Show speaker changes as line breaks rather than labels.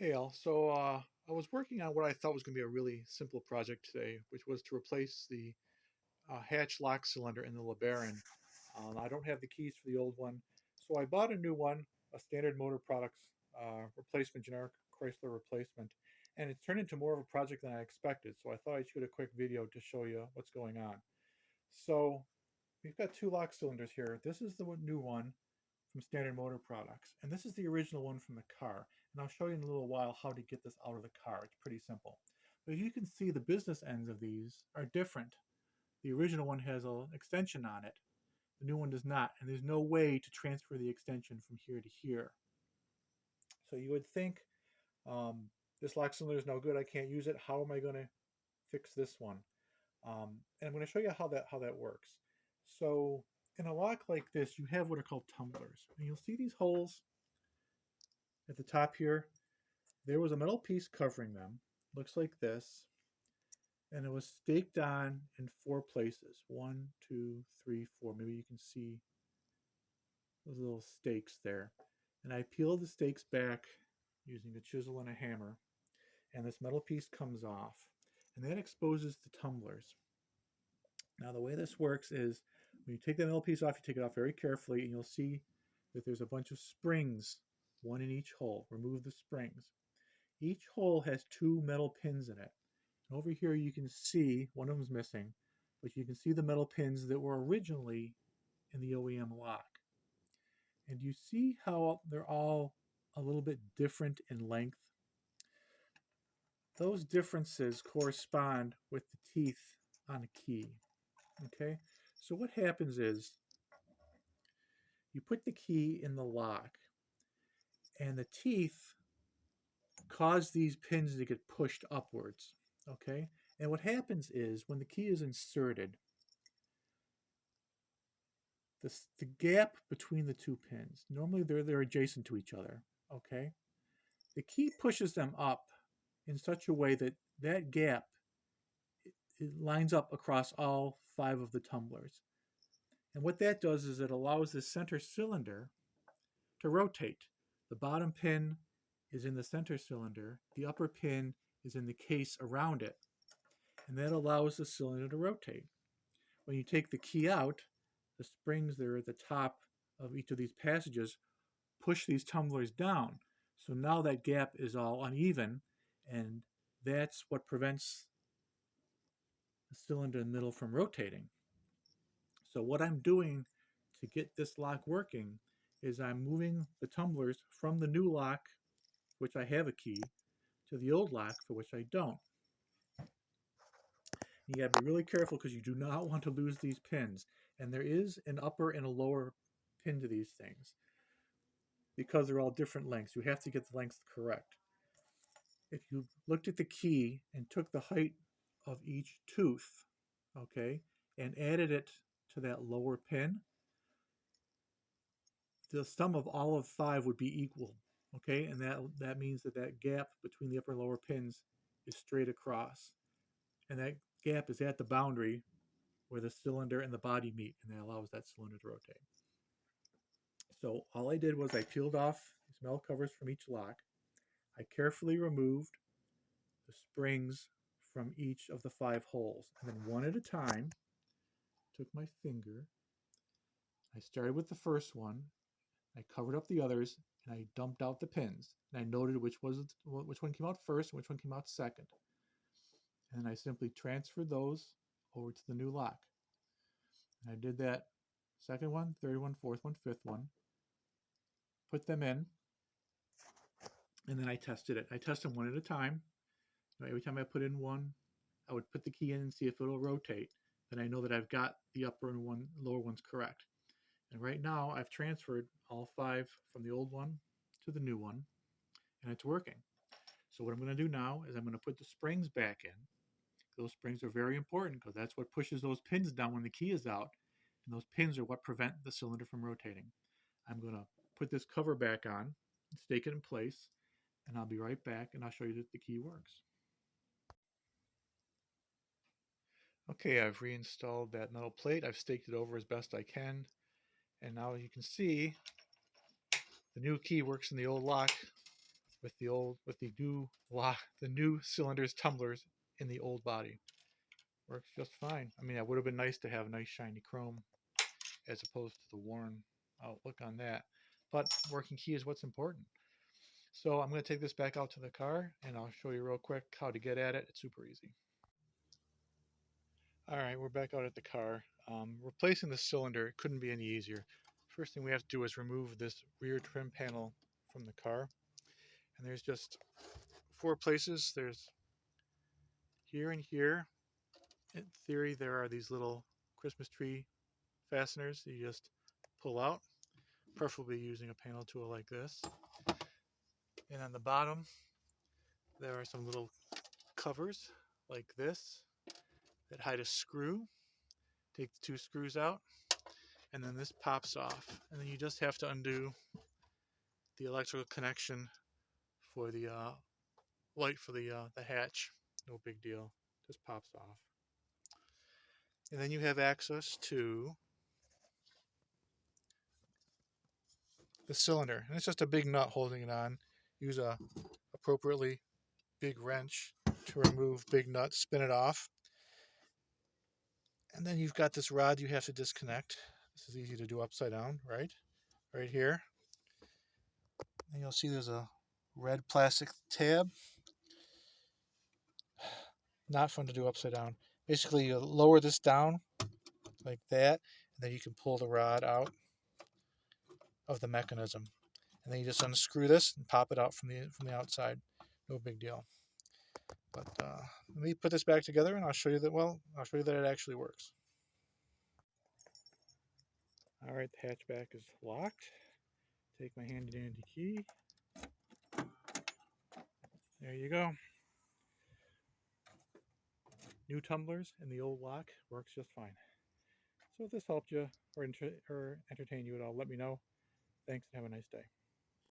Hey Al, I was working on what I thought was going to be a really simple project today, which was to replace the hatch lock cylinder in the LeBaron. I don't have the keys for the old one, so I bought a new one, a Standard Motor Products replacement, generic Chrysler replacement, and it's turned into more of a project than I expected. So I thought I'd shoot a quick video to show you what's going on. So we've got two lock cylinders here. This is the new one from Standard Motor Products. And this is the original one from the car. And I'll show you in a little while how to get this out of the car. It's pretty simple. But you can see the business ends of these are different. The original one has an extension on it. The new one does not. And there's no way to transfer the extension from here to here. So you would think um, this lock cylinder is no good. I can't use it. How am I going to fix this one? And I'm going to show you how that works. So in a lock like this, you have what are called tumblers. And you'll see these holes at the top here. There was a metal piece covering them. Looks like this. And it was staked on in four places. One, two, three, four. Maybe you can see those little stakes there. And I peeled the stakes back using a chisel and a hammer. And this metal piece comes off. And that exposes the tumblers. Now the way this works is when you take the metal piece off, you take it off very carefully, and you'll see that there's a bunch of springs, one in each hole. Remove the springs. Each hole has two metal pins in it. And over here you can see, one of them's missing, but you can see the metal pins that were originally in the OEM lock. And you see how they're all a little bit different in length? Those differences correspond with the teeth on a key. Okay, so what happens is you put the key in the lock, and the teeth cause these pins to get pushed upwards. Okay, and what happens is when the key is inserted, the gap between the two pins, normally they're adjacent to each other. Okay, the key pushes them up in such a way that that gap it lines up across all five of the tumblers. And what that does is it allows the center cylinder to rotate. The bottom pin is in the center cylinder, the upper pin is in the case around it, and that allows the cylinder to rotate. When you take the key out, the springs that are at the top of each of these passages push these tumblers down. So now that gap is all uneven, and that's what prevents the cylinder in the middle from rotating. So what I'm doing to get this lock working is I'm moving the tumblers from the new lock, which I have a key, to the old lock for which I don't. You got to be really careful because you do not want to lose these pins. And there is an upper and a lower pin to these things because they're all different lengths. You have to get the length correct. If you looked at the key and took the height of each tooth, okay, and added it to that lower pin, the sum of all of five would be equal, okay, and that means that gap between the upper and lower pins is straight across, and that gap is at the boundary where the cylinder and the body meet, and that allows that cylinder to rotate. So all I did was I peeled off these metal covers from each lock. I carefully removed the springs from each of the five holes, and then one at a time took my finger. I started with the first one. I covered up the others, and I dumped out the pins. And I noted which one came out first and which one came out second. And then I simply transferred those over to the new lock. And I did that second one, third one, fourth one, fifth one. Put them in, and then I tested it. I tested them one at a time. Every time I put in one, I would put the key in and see if it'll rotate. Then I know that I've got the upper and lower ones correct. And right now, I've transferred all five from the old one to the new one, and it's working. So what I'm going to do now is I'm going to put the springs back in. Those springs are very important because that's what pushes those pins down when the key is out, and those pins are what prevent the cylinder from rotating. I'm going to put this cover back on, stake it in place, and I'll be right back, and I'll show you that the key works. Okay, I've reinstalled that metal plate. I've staked it over as best I can, and now you can see the new key works in the old lock with the new lock, the new cylinders tumblers in the old body. Works just fine. I mean, it would have been nice to have nice shiny chrome as opposed to the worn outlook on that. But working key is what's important. So I'm going to take this back out to the car and I'll show you real quick how to get at it. It's super easy. All right, we're back out at the car. Replacing the cylinder, it couldn't be any easier. First thing we have to do is remove this rear trim panel from the car. And there's just 4 places. There's here and here. In theory, there are these little Christmas tree fasteners that you just pull out, preferably using a panel tool like this. And on the bottom, there are some little covers like this that hide a screw. Take the 2 screws out, and then this pops off. And then you just have to undo the electrical connection for the light for the hatch. No big deal, just pops off. And then you have access to the cylinder, and it's just a big nut holding it on. Use a appropriately big wrench to remove big nuts, spin it off. And then you've got this rod you have to disconnect. This is easy to do upside down, right? Right here. And you'll see there's a red plastic tab. Not fun to do upside down. Basically, you lower this down like that, and then you can pull the rod out of the mechanism. And then you just unscrew this and pop it out from the outside. No big deal. But let me put this back together, and I'll show you that. Well, I'll show you that it actually works. All right, the hatchback is locked. Take my handy dandy key. There you go. New tumblers and the old lock works just fine. So if this helped you or entertained you at all, let me know. Thanks and have a nice day.